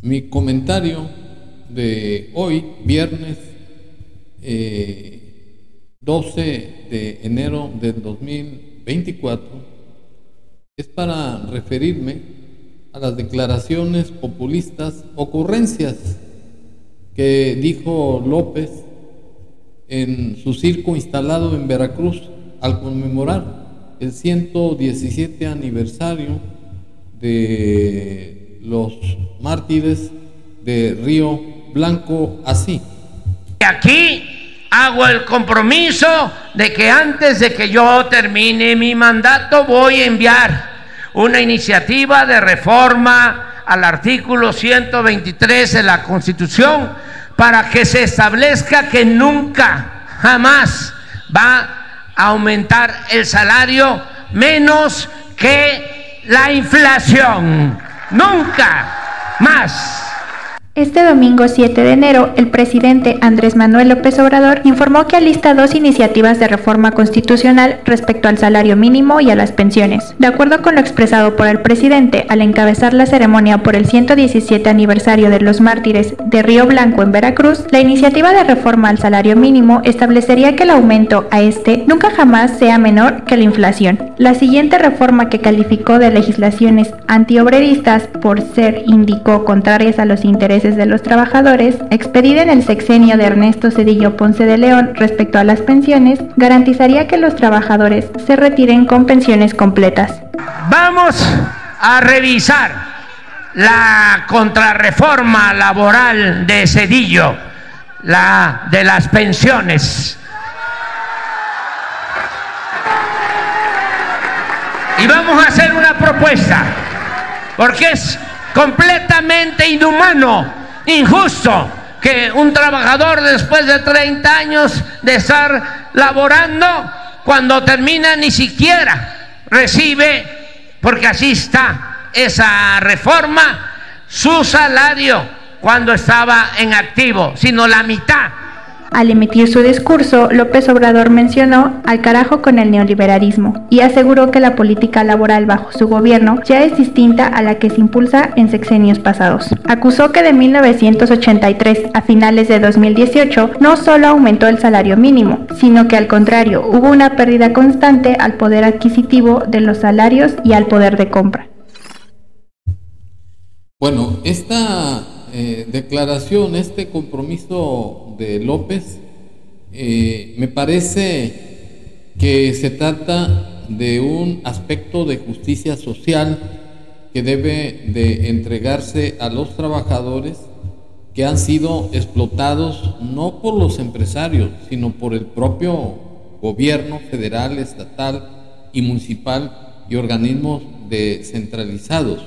Mi comentario de hoy, viernes 12 de enero del 2024, es para referirme a las declaraciones populistas, ocurrencias que dijo López en su circo instalado en Veracruz al conmemorar el 117 aniversario de los mártires de Río Blanco. Así. Aquí hago el compromiso de que antes de que yo termine mi mandato voy a enviar una iniciativa de reforma al artículo 123 de la Constitución para que se establezca que nunca, jamás va a aumentar el salario menos que la inflación. Nunca más. Este domingo 7 de enero, el presidente Andrés Manuel López Obrador informó que alista 2 iniciativas de reforma constitucional respecto al salario mínimo y a las pensiones. De acuerdo con lo expresado por el presidente al encabezar la ceremonia por el 117 aniversario de los mártires de Río Blanco en Veracruz, la iniciativa de reforma al salario mínimo establecería que el aumento a este nunca jamás sea menor que la inflación. La siguiente reforma, que calificó de legislaciones antiobreristas por ser, indicó, contrarias a los intereses de los trabajadores, expedida en el sexenio de Ernesto Zedillo Ponce de León respecto a las pensiones, garantizaría que los trabajadores se retiren con pensiones completas. Vamos a revisar la contrarreforma laboral de Zedillo, la de las pensiones. Y vamos a hacer una propuesta, porque es completamente inhumano, injusto, que un trabajador después de 30 años de estar laborando, cuando termina ni siquiera recibe, porque así está esa reforma, su salario cuando estaba en activo, sino la mitad. Al emitir su discurso, López Obrador mencionó al carajo con el neoliberalismo y aseguró que la política laboral bajo su gobierno ya es distinta a la que se impulsa en sexenios pasados. Acusó que de 1983 a finales de 2018 no solo aumentó el salario mínimo, sino que al contrario hubo una pérdida constante al poder adquisitivo de los salarios y al poder de compra. Bueno, esta declaración, este compromiso de López, me parece que se trata de un aspecto de justicia social que debe de entregarse a los trabajadores que han sido explotados no por los empresarios, sino por el propio gobierno federal, estatal y municipal y organismos descentralizados.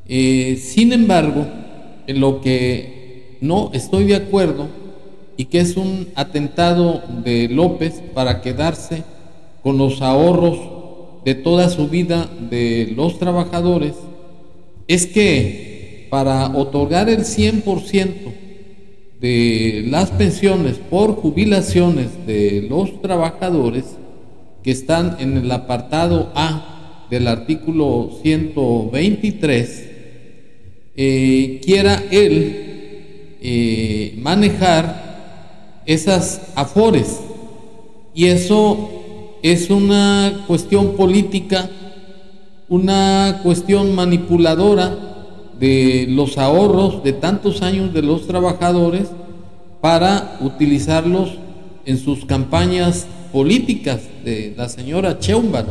Sin embargo, en lo que no estoy de acuerdo, y que es un atentado de López para quedarse con los ahorros de toda su vida de los trabajadores, es que para otorgar el 100% de las pensiones por jubilaciones de los trabajadores que están en el apartado A del artículo 123, quiera él manejar esas afores, y eso es una cuestión política, una cuestión manipuladora de los ahorros de tantos años de los trabajadores para utilizarlos en sus campañas políticas de la señora Sheinbaum,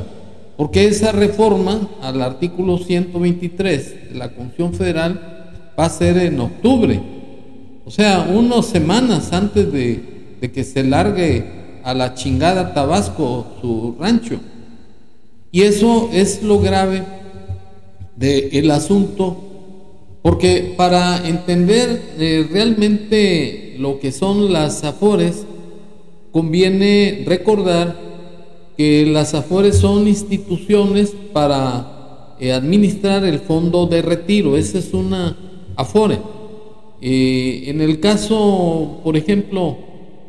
porque esa reforma al artículo 123 de la Constitución Federal va a ser en octubre, o sea, unas semanas antes de que se largue a la chingada Tabasco su rancho. Y eso es lo grave del asunto, porque para entender realmente lo que son las afores, conviene recordar que las afores son instituciones para administrar el fondo de retiro. Esa es una afore. En el caso, por ejemplo,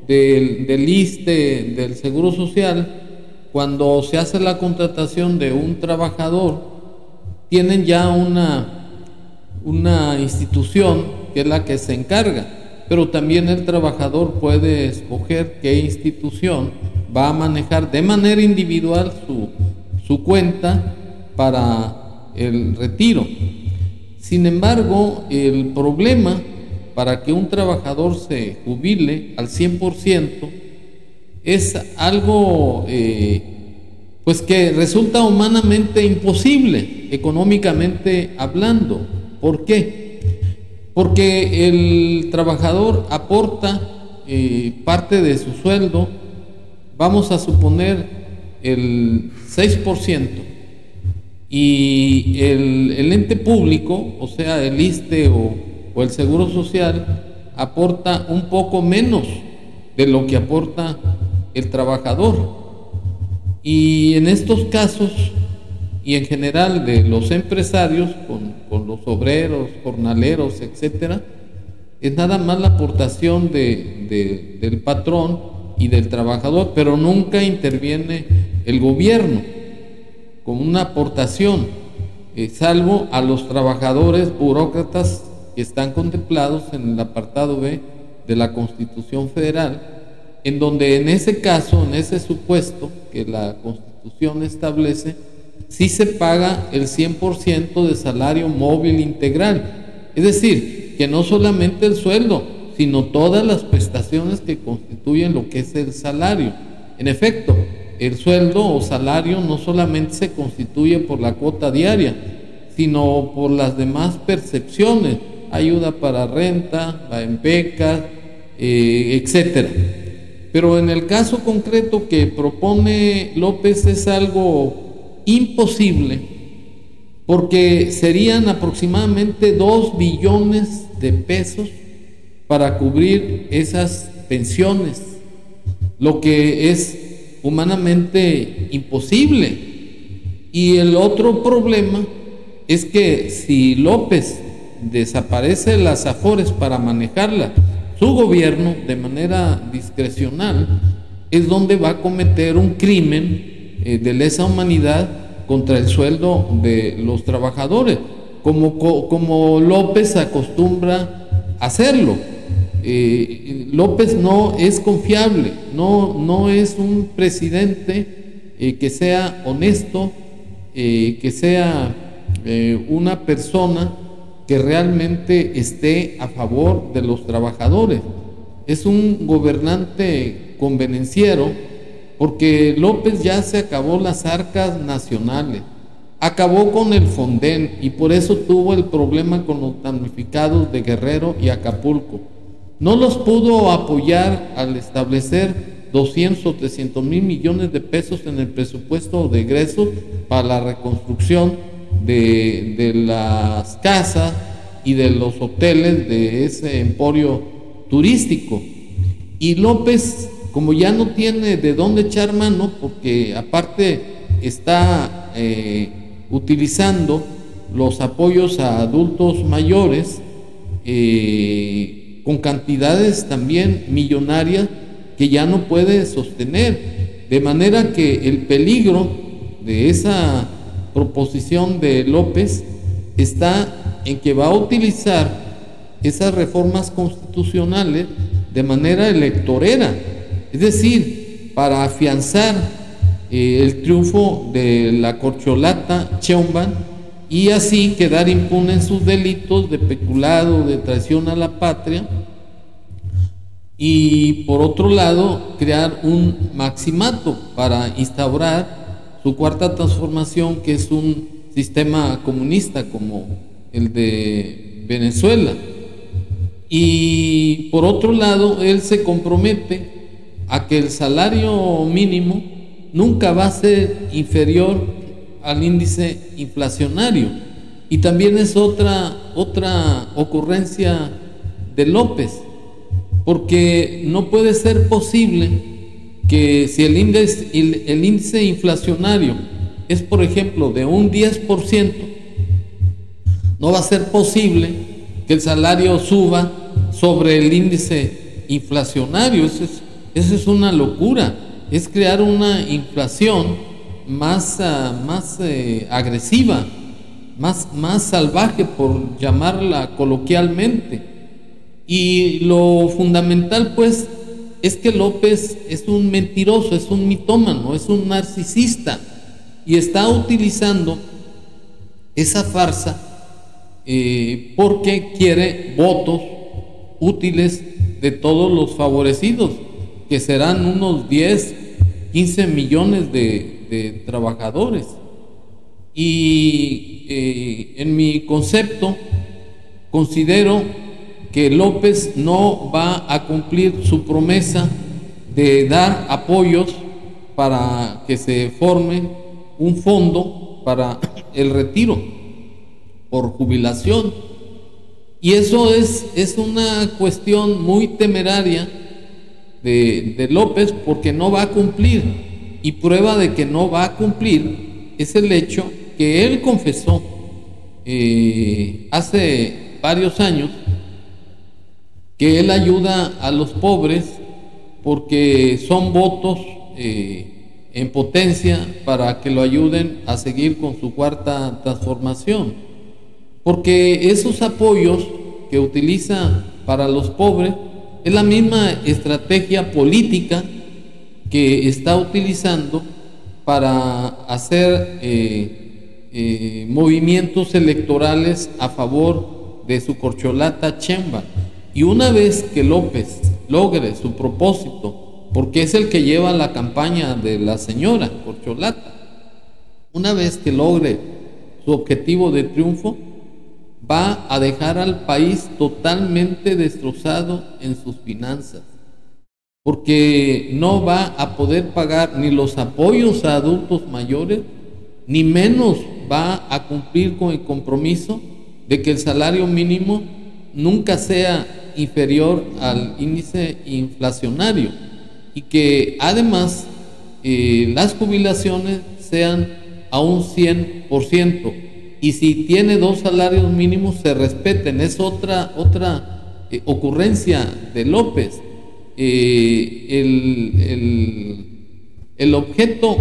del ISSSTE, del Seguro Social, cuando se hace la contratación de un trabajador, tienen ya una una institución que es la que se encarga, pero también el trabajador puede escoger qué institución va a manejar de manera individual su cuenta para el retiro. Sin embargo, el problema para que un trabajador se jubile al 100% es algo pues que resulta humanamente imposible, económicamente hablando. ¿Por qué? Porque el trabajador aporta parte de su sueldo, vamos a suponer el 6%, y el ente público, o sea, el ISSSTE o el Seguro Social, aporta un poco menos de lo que aporta el trabajador. Y en estos casos, y en general de los empresarios, con los obreros, jornaleros, etcétera, es nada más la aportación del patrón y del trabajador, pero nunca interviene el gobierno con una aportación, salvo a los trabajadores burócratas que están contemplados en el apartado B de la Constitución Federal, en donde en ese caso, en ese supuesto que la Constitución establece, sí se paga el 100% de salario móvil integral, es decir, que no solamente el sueldo, sino todas las prestaciones que constituyen lo que es el salario. En efecto, el sueldo o salario no solamente se constituye por la cuota diaria, sino por las demás percepciones, ayuda para renta, en becas, etcétera. Pero en el caso concreto que propone López es algo imposible, porque serían aproximadamente 2 billones de pesos para cubrir esas pensiones, lo que es humanamente imposible. Y el otro problema es que si López desaparece las AFORES para manejarla su gobierno de manera discrecional, es donde va a cometer un crimen de lesa humanidad contra el sueldo de los trabajadores, como López acostumbra hacerlo. López no es confiable, no es un presidente que sea honesto, que sea una persona que realmente esté a favor de los trabajadores. Es un gobernante convenenciero, porque López ya se acabó las arcas nacionales, acabó con el Fonden, y por eso tuvo el problema con los damnificados de Guerrero y Acapulco. No los pudo apoyar al establecer 200 o 300 mil millones de pesos en el presupuesto de egresos para la reconstrucción de las casas y de los hoteles de ese emporio turístico. Y López, como ya no tiene de dónde echar mano, porque aparte está utilizando los apoyos a adultos mayores con cantidades también millonarias que ya no puede sostener, de manera que el peligro de esa proposición de López está en que va a utilizar esas reformas constitucionales de manera electorera, es decir, para afianzar el triunfo de la corcholata Sheinbaum y así quedar impune en sus delitos de peculado, de traición a la patria, y por otro lado crear un maximato para instaurar su cuarta transformación, que es un sistema comunista como el de Venezuela. Y por otro lado, él se compromete a que el salario mínimo nunca va a ser inferior al índice inflacionario. Y también es otra ocurrencia de López, porque no puede ser posible que si el índice inflacionario es, por ejemplo, de un 10%, no va a ser posible que el salario suba sobre el índice inflacionario. Eso es una locura, es crear una inflación más agresiva, más salvaje, por llamarla coloquialmente. Y lo fundamental, pues, es que López es un mentiroso, es un mitómano, es un narcisista, y está utilizando esa farsa porque quiere votos útiles de todos los favorecidos, que serán unos 10, 15 millones de trabajadores. Y en mi concepto considero que López no va a cumplir su promesa de dar apoyos para que se forme un fondo para el retiro por jubilación. Y eso es una cuestión muy temeraria de López, porque no va a cumplir. Y prueba de que no va a cumplir es el hecho que él confesó hace varios años que él ayuda a los pobres porque son votos en potencia para que lo ayuden a seguir con su cuarta transformación. Porque esos apoyos que utiliza para los pobres es la misma estrategia política que está utilizando para hacer movimientos electorales a favor de su corcholata Sheinbaum. Y una vez que López logre su propósito, porque es el que lleva la campaña de la señora corcholata, una vez que logre su objetivo de triunfo, va a dejar al país totalmente destrozado en sus finanzas, porque no va a poder pagar ni los apoyos a adultos mayores, ni menos va a cumplir con el compromiso de que el salario mínimo nunca sea inferior al índice inflacionario, y que además las jubilaciones sean a un 100%, y si tiene 2 salarios mínimos se respeten. Es otra ocurrencia de López. El objeto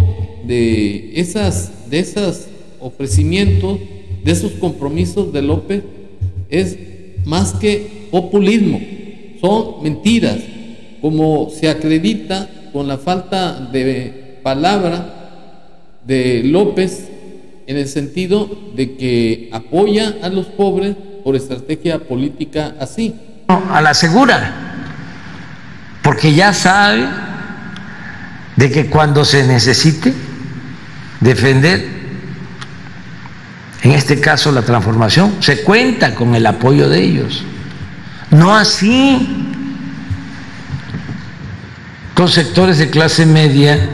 de esos ofrecimientos, de esos compromisos de López, es más que populismo, son mentiras, como se acredita con la falta de palabra de López, en el sentido de que apoya a los pobres por estrategia política así. A la segura, porque ya sabe de que cuando se necesite defender, en este caso la transformación, se cuenta con el apoyo de ellos. No así con sectores de clase media,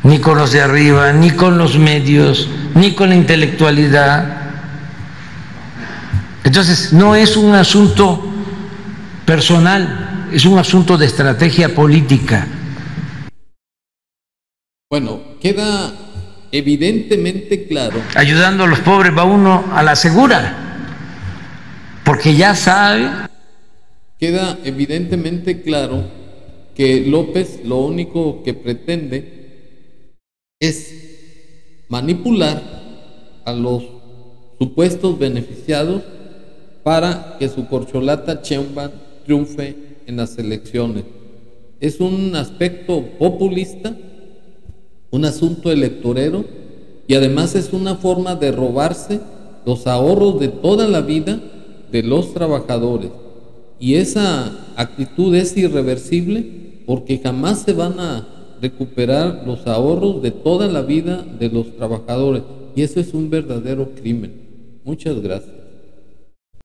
ni con los de arriba, ni con los medios, ni con la intelectualidad. Entonces, no es un asunto personal, es un asunto de estrategia política. Bueno, queda evidentemente claro. Ayudando a los pobres va uno a la segura, porque ya sabe. Queda evidentemente claro que López lo único que pretende es manipular a los supuestos beneficiados para que su corcholata Sheinbaum triunfe en las elecciones. Es un aspecto populista, un asunto electorero, y además es una forma de robarse los ahorros de toda la vida de los trabajadores. Y esa actitud es irreversible, porque jamás se van a recuperar los ahorros de toda la vida de los trabajadores, y eso es un verdadero crimen. Muchas gracias.